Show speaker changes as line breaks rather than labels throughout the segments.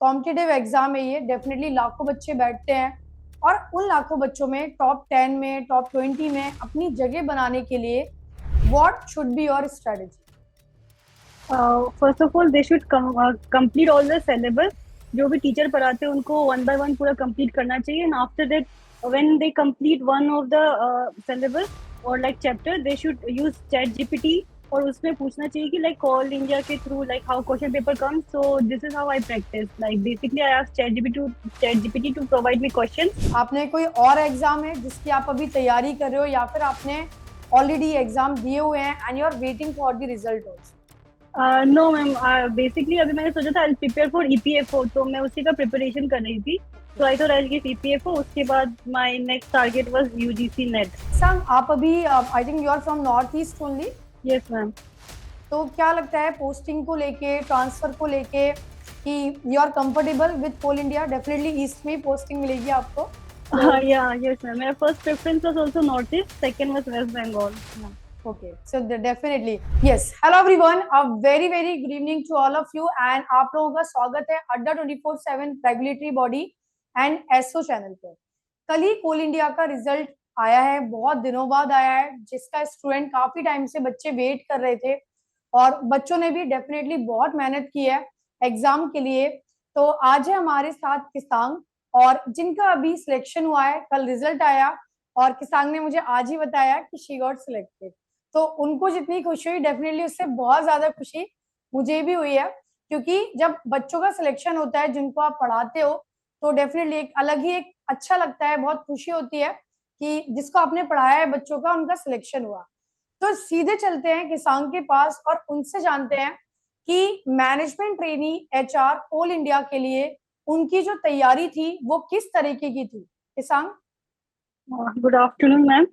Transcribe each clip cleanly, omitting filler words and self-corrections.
Competitive exam है ये, definitely लाखों बच्चे बैठते हैं और उन लाखों बच्चों में टॉप 10 में, टॉप 20 में अपनी जगह बनाने के लिए what should be your strategy?
First of all they should complete all the syllabus. जो भी टीचर पढ़ाते हैं उनको वन बाय वन पूरा कंप्लीट करना चाहिए, and after that when they complete one of the syllabus और like chapter, they should use chat GPT. और उसमें पूछना चाहिए कि लाइक ऑल इंडिया के through like how question paper comes, so this is how I practice. Like basically I ask ChatGPT to provide me questions.
आपने कोई और exam है जिसकी आप अभी तैयारी कर रहे हो या फिर आपने ऑलरेडी एग्जाम दिए हुए हैं and you are waiting for the result also?
No ma'am, basically अभी मैंने सोचा था आई प्रिपेयर फॉर ईपीएफओ, तो मैं उसी का प्रिपरेशन कर रही थी। तो I thought I give EPFO, उसके बाद my next target was UGC NET.
संग, आप अभी I think you are from north east only,
yes ma'am.
तो क्या लगता है पोस्टिंग को लेके, ट्रांसफर को लेके कि you are comfortable with Coal India? Definitely east में ही पोस्टिंग मिलेगी आपको, तो
या यस मैम, मेरा first preference was also north east, second was West Bengal.
okay, so definitely yes. Hello everyone, a very good evening to all of you and आप लोगों का स्वागत है Adda 24/7 regulatory body and SO channel पर। कल ही कोल इंडिया का result आया है, बहुत दिनों बाद आया है, जिसका स्टूडेंट काफी टाइम से बच्चे वेट कर रहे थे और बच्चों ने भी डेफिनेटली बहुत मेहनत की है एग्जाम के लिए। तो आज है हमारे साथ किसांग, और जिनका अभी सिलेक्शन हुआ है, कल रिजल्ट आया और किसांग ने मुझे आज ही बताया कि शी गॉट सिलेक्टेड। तो उनको जितनी खुशी हुई, डेफिनेटली उससे बहुत ज्यादा खुशी मुझे भी हुई है, क्योंकि जब बच्चों का सिलेक्शन होता है जिनको आप पढ़ाते हो, तो डेफिनेटली एक अलग ही एक अच्छा लगता है, बहुत खुशी होती है कि जिसको आपने पढ़ाया है बच्चों का, उनका सिलेक्शन हुआ। तो सीधे चलते हैं किसान के पास और उनसे जानते हैं कि management trainee HR all India के लिए उनकी जो तैयारी थी वो किस तरीके की थी। किसान,
good afternoon ma'am.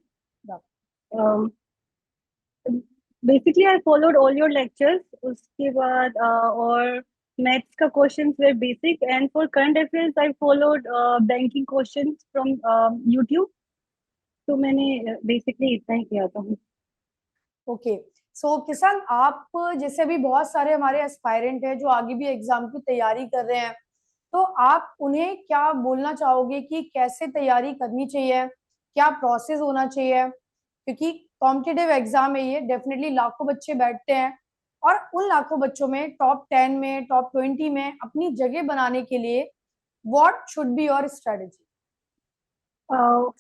Basically I followed all your lectures. उसके बाद और मैथ्स का questions were basic, and for current affairs I followed banking questions from YouTube. तो मैंने बेसिकली इतना ही किया था।
ओके। सो किसान, आप जैसे भी बहुत सारे हमारे एस्पायरेंट हैं जो आगे भी एग्जाम की तैयारी कर रहे हैं, तो आप उन्हें क्या बोलना चाहोगे कि कैसे तैयारी करनी चाहिए, क्या प्रोसेस होना चाहिए? क्योंकि कॉम्पिटिटिव एग्जाम है ये, डेफिनेटली लाखों बच्चे बैठते हैं और उन लाखों बच्चों में टॉप 10 में, टॉप 20 में अपनी जगह बनाने के लिए what should be your strategy?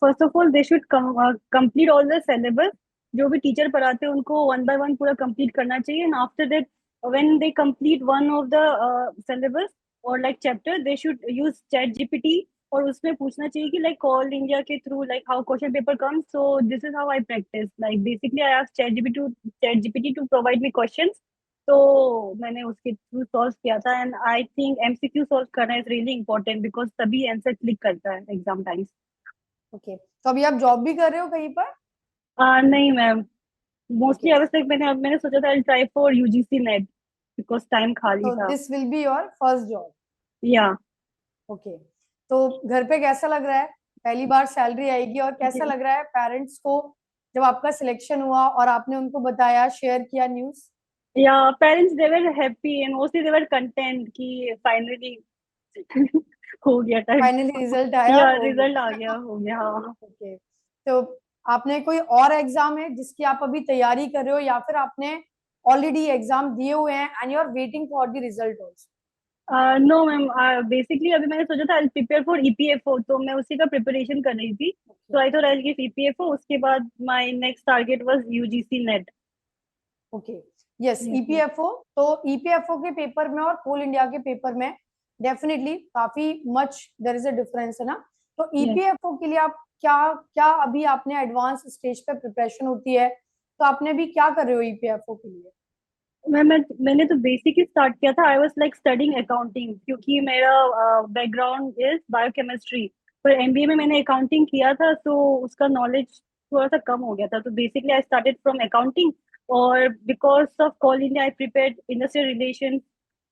First of all they should complete all the syllabus. जो भी टीचर पढ़ाते हैं उनको वन बाय वन पूरा कंप्लीट करना चाहिए, and after that when they complete one of the syllabus और like chapter, they should use chat GPT. और उसमें पूछना चाहिए कि लाइक ऑल इंडिया के through like how question paper comes, so this is how I practice. Like basically I ask ChatGPT to provide me questions. तो मैंने उसके through solve किया था, and I think MCQ solve करना is really important because तभी answer click करता है exam times.
Okay, तो अभी आप जॉब भी कर रहे हो कहीं पर?
नहीं मैम,
ओके,
मोस्टली अभी तक मैंने सोचा था try for UGC net because time खाली
तो
था।
This will be your first job.
या
ओके, तो घर पे कैसा लग रहा है? पहली बार सैलरी आएगी और कैसा लग रहा है पेरेंट्स को जब आपका सिलेक्शन हुआ और आपने उनको बताया, शेयर किया न्यूज?
या parents they were happy and mostly they were content कि फाइनली हो गया टाइम।
फाइनली रिजल्ट आया,
या
हो
रिजल्ट आ
गया।
गया, हो गया, हाँ।
ओके, तो आपने कोई और एग्जाम है जिसकी आप अभी तैयारी कर रहे हो या फिर आपने ऑलरेडी एग्जाम दिए हुए हैं and you are waiting for the result also?
No ma'am, basically अभी मैंने सोचा था आई प्रिपेयर फॉर ईपीएफओ, तो मैं उसी का प्रिपरेशन कर रही थी। तो I thought I give EPFO, उसके बाद my next target was UGC NET.
Okay, yes,
yes ma'am.
EPFO. तो ईपीएफओ के पेपर में और कोल इंडिया के पेपर में डेफिनेटली काफी much there is a difference, है ना? तो
यस
ईपीएफओ के लिए आप क्या क्या अभी आपने एडवांस स्टेज पे प्रिपरेशन होती है, तो आपने भी क्या कर रहे हो ईपीएफओ के लिए?
मैंने तो बेसिक ही स्टार्ट किया था। I was like studying accounting क्योंकि मेरा बैकग्राउंड इज बायोकेमिस्ट्री। पर एमबीए में मैंने अकाउंटिंग किया था, तो उसका नॉलेज थोड़ा सा कम हो गया था। तो basically I started from accounting, और because of Coal India I prepared industrial relation.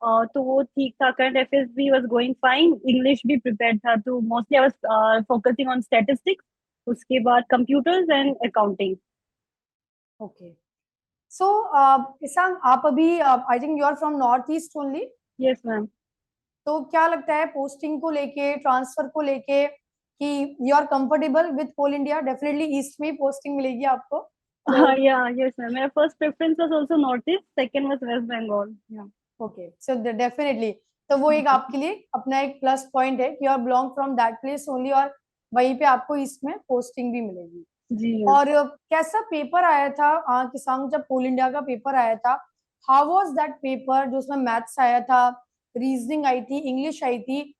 तो वो ठीक था, करंट अफेयर्स भी वाज गोइंग फाइन, इंग्लिश भी प्रिपेयर्ड था। तो mostly I was focusing on statistics, उसके बाद computers and accounting.
Okay, so Kisan, आप अभी I think you are from north east only,
yes ma'am.
तो क्या लगता है पोस्टिंग को लेके, ट्रांसफर को लेके, कि you are comfortable with Coal India? Definitely east में ही पोस्टिंग मिलेगी आपको, तो
Yeah, yes, ma'am. My first preference was also Northeast, second was West Bengal. Yeah.
Okay, so definitely तो वो एक आपके लिए अपना एक प्लस पॉइंट है कि you are belong from that place only, और वहीं पे आपको इसमें पोस्टिंग भी मिलेगी।
जी मैम।
और कैसा पेपर आया था किसान, जब कोल इंडिया का पेपर आया था, हाउ वाज दैट पेपर? जो उसमें मैथ्स आया था, रीजनिंग आई थी, इंग्लिश आई थी,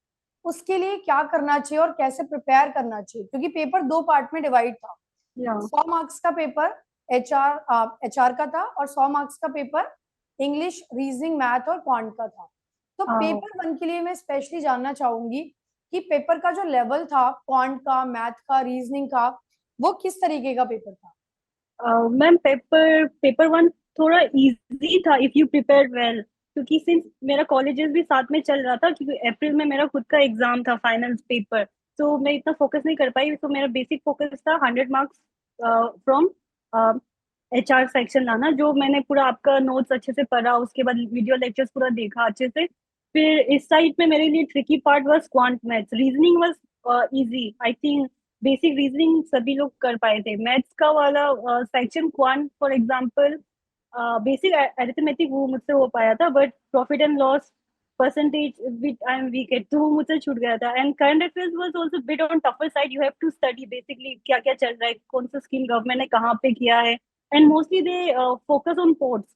उसके लिए क्या करना चाहिए और कैसे प्रिपेयर करना चाहिए? क्योंकि पेपर दो पार्ट में डिवाइड था।
Yeah.
100 मार्क्स का पेपर एचआर का था, और 100 मार्क्स का पेपर इंग्लिश, रीजनिंग, मैथ और क्वांट का था। तो
Uh,
पेपर वन के लिए मैं स्पेशली जानना चाहूंगी कि पेपर का जो लेवल था, क्वांट का, मैथ का, रीजनिंग का, वो किस तरीके का पेपर था?
मैम पेपर वन थोड़ा इजी था इफ यू प्रिपेयर वेल, क्योंकि सिंस मेरा कॉलेजेस भी साथ में चल रहा था, क्योंकि अप्रैल में मेरा खुद का एग्जाम था, फाइनल पेपर। तो मैं इतना फोकस नहीं कर पाई, तो मेरा बेसिक फोकस था 100 मार्क्स फ्रॉम HR सेक्शन लाना, जो मैंने पूरा आपका नोट्स अच्छे से पढ़ा, उसके बाद वीडियो लेक्चर्स पूरा देखा अच्छे से। फिर इस साइड में मेरे लिए tricky part was quant maths, reasoning was easy I think. Basic reasoning सभी लोग कर पाए थे। मैथ्स का वाला section quant for example, basic arithmetic वो मुझसे हो पाया था, but profit and loss percentage which I am weak at, तो वो मुझसे छूट गया था। And current affairs was also bit on tougher side, you have to study basically क्या क्या चल रहा है, कौन सा स्कीम गवर्नमेंट ने कहाँ पे किया है, and mostly they focus on ports.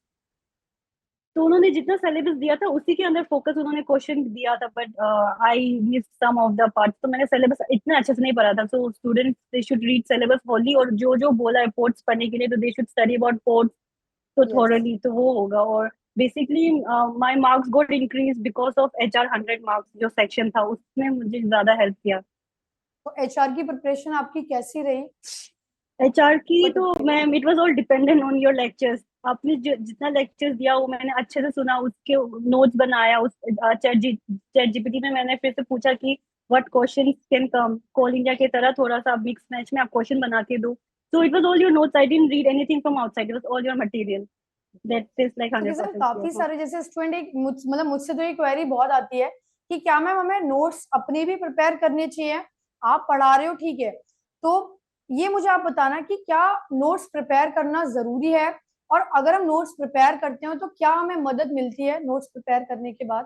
तो उन्होंने जितना सिलेबस दिया था उसी के अंदर फोकस उन्होंने क्वेश्चन दिया था, but I miss some of the part, तो मैंने सिलेबस इतना अच्छे से नहीं पढ़ा था। So students they should read syllabus wholly, और जो जो बोला है पोर्ट्स पढ़ने के लिए, तो they should study about ports तो
यस,
थोड़ली, तो वो होगा। और basically my marks got increase because of HR 100 marks जो सेक्शन था, उसने मुझे ज्यादा हेल्प किया।
तो एचआर की प्रिपरेशन आपकी कैसी रही?
HR की
कोई
तो
tips?
Ma'am it was all dependent on your lectures. आपने जितना लेक्चर्स दिया वो मैंने अच्छे से सुना, उसके नोट्स बनाया। उस चैट जीपीटी में मैंने फिर से पूछा कि what questions can come, Coal India की तरह थोड़ा सा मिक्स मैच में आप क्वेश्चन बना के दो। So it was all your notes, I didn't read anything from outside, it was all your material. That is like
तो किसान
100%
काफी
श्योर।
सारे जैसे स्टूडेंट एक मतलब मुझसे तो ये क्वेरी बहुत आती है कि क्या मैम हमें नोट्स अपने भी प्रिपेयर करने चाहिए? आप पढ़ा रहे हो ठीक है, तो ये मुझे आप बताना कि क्या नोट्स प्रिपेयर करना जरूरी है, और अगर हम नोट्स प्रिपेयर करते हो तो क्या हमें मदद मिलती है नोट्स प्रिपेयर करने के बाद?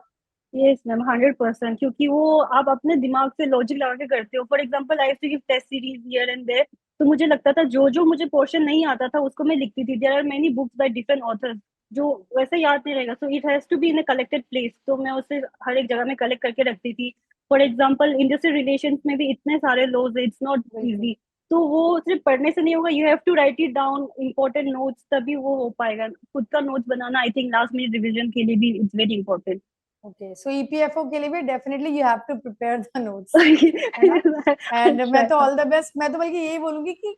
यस मैम 100%, क्योंकि वो आप अपने दिमाग से लॉजिक लगा के करते हो। For example I to give test series here and there, तो मुझे लगता था जो जो मुझे पोर्शन नहीं आता था उसको मैं लिखती थी। There are many books by different authors, जो वैसे याद नहीं रहेगा, so it has to be in a collected place, तो मैं उसे हर एक जगह में कलेक्ट करके रखती थी। फॉर एग्जाम्पल इंडस्ट्रियल रिलेशंस में भी इतने सारे लॉज है, इट्स नॉट
बिल्कुल।
इजी। तो वो सिर्फ पढ़ने से नहीं होगा, you have to write it down important notes, तभी वो हो पाएगा। खुद का नोट्स बनाना I think last minute revision के लिए भी it's very important.
Okay, so EPFO के लिए भी definitely you have to prepare the notes, है ना? एंड मैं तो ऑल द बेस्ट, मैं तो बल्कि यही बोलूंगी कि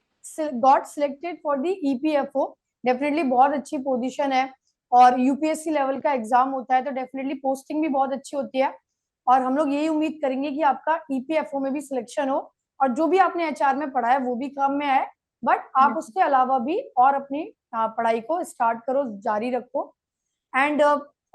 got selected for the EPFO. Definitely बहुत अच्छी पोजीशन है, और यूपीएससी लेवल का एग्जाम होता है, तो डेफिनेटली पोस्टिंग भी बहुत अच्छी होती है। और हम लोग यही उम्मीद करेंगे कि आपका ईपीएफओ में भी सिलेक्शन हो, और जो भी आपने एचआर में पढ़ा है वो भी काम में आए, बट आप उसके अलावा भी और अपनी पढ़ाई को स्टार्ट करो, जारी रखो। एंड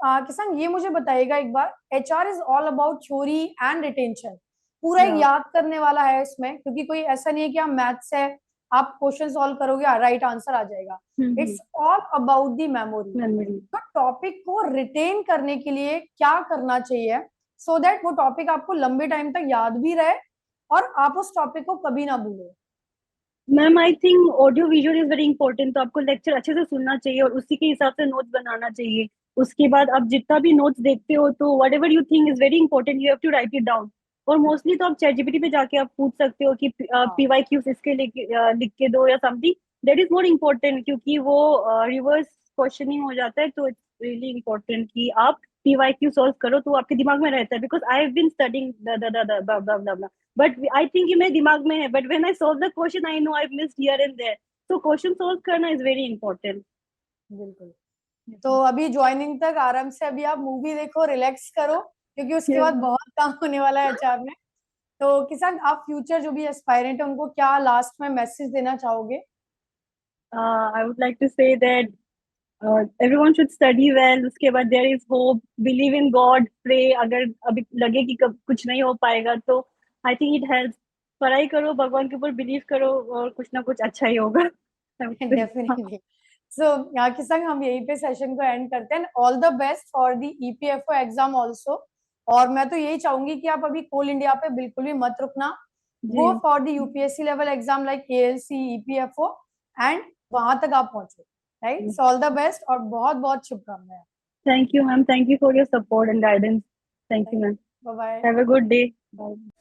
किसान ये मुझे बताइएगा एक बार, HR is all about theory and retention, पूरा एक
या
याद करने वाला है इसमें, क्योंकि कोई ऐसा नहीं है कि आप मैथ्स है, आप क्वेश्चन सॉल्व करोगे राइट आंसर आ जाएगा। It's all about the memory.
Memory.
तो टॉपिक को रिटेन करने के लिए क्या करना चाहिए, सो दैट वो टॉपिक आपको लंबे टाइम तक याद भी रहे, और आप उस टॉपिक को कभी ना भूलो?
Ma'am I think audio visual is very important, तो आपको लेक्चर अच्छे से सुनना चाहिए और उसी के हिसाब से नोट्स बनाना चाहिए। उसके बाद आप जितना भी नोट्स देखते हो, तो whatever you think is very important, you have to write it down. और मोस्टली तो आप चैट जीपीटी पे जाके आप पूछ सकते हो कि
हाँ,
पीवाई क्यूज इसके लिख के दो या something. That is more important, क्योंकि वो रिवर्स क्वेश्चनिंग हो जाता है, तो इट्स रियली इंपॉर्टेंट कि आप पीवाई क्यू सॉल्व करो, तो आपके दिमाग में रहता है। Because I have been studying but I think ये मेरे दिमाग में है, but when I solve the question I know I missed here and there. तो क्वेश्चन सॉल्व करना इज वेरी इंपॉर्टेंट।
बिल्कुल। तो अभी ज्वाइनिंग तक आराम से अभी आप मूवी देखो, रिलैक्स करो, क्योंकि उसके बाद बहुत काम होने वाला है एचआर में। तो किसान, आप फ्यूचर जो भी एस्पायरेंट है उनको क्या लास्ट में मैसेज देना चाहोगे?
I would like to say that everyone should study well. उसके बाद there is hope, believe in God, pray. अगर अभी लगे कि कुछ नहीं हो पाएगा तो I think it helps. पढ़ाई करो, भगवान के ऊपर बिलीव करो और कुछ ना कुछ अच्छा ही होगा।
डेफिनेटली। सो यहाँ के संग हम यहीं पे सेशन को एंड करते हैं। All the best for the EPFO exam also. और मैं तो यही चाहूंगी कि आप अभी कोल इंडिया पे बिल्कुल भी मत रुकना। Go for the UPSC level exam like ALC, EPFO and वहां तक आप पहुंचो। Right, so all the best और बहुत बहुत शुभकामनाएं।
Thank you, ma'am. Thank you for your support and guidance. Thank you, ma'am.
Bye bye.
Have a good day. Bye.